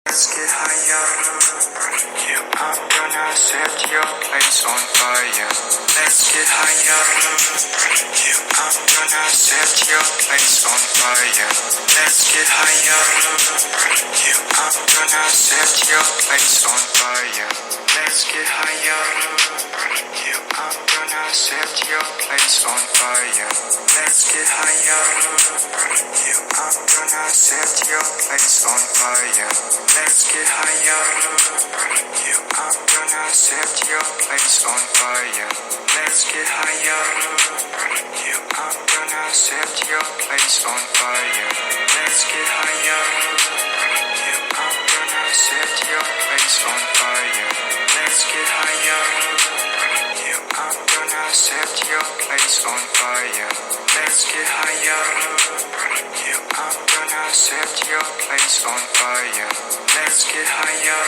Let's get higher. I'm gonna set your place on fire. Let's get higher. I'm gonna set your place on fire. Let's get higher. I'm gonna set your place on fire. Let's get higher. I'm gonna set your place on fire. Let's get higher. I'm gonna set your place on fire. Let's get higher. I'm gonna set your place on fire. Let's get higher. I'm gonna set your place on fire. Let's get higher. I'm gonna set your place on fire. Let's get higher. I'm gonna set your place on fire. Let's get higher. I'm gonna set your place on fire. Let's get higher.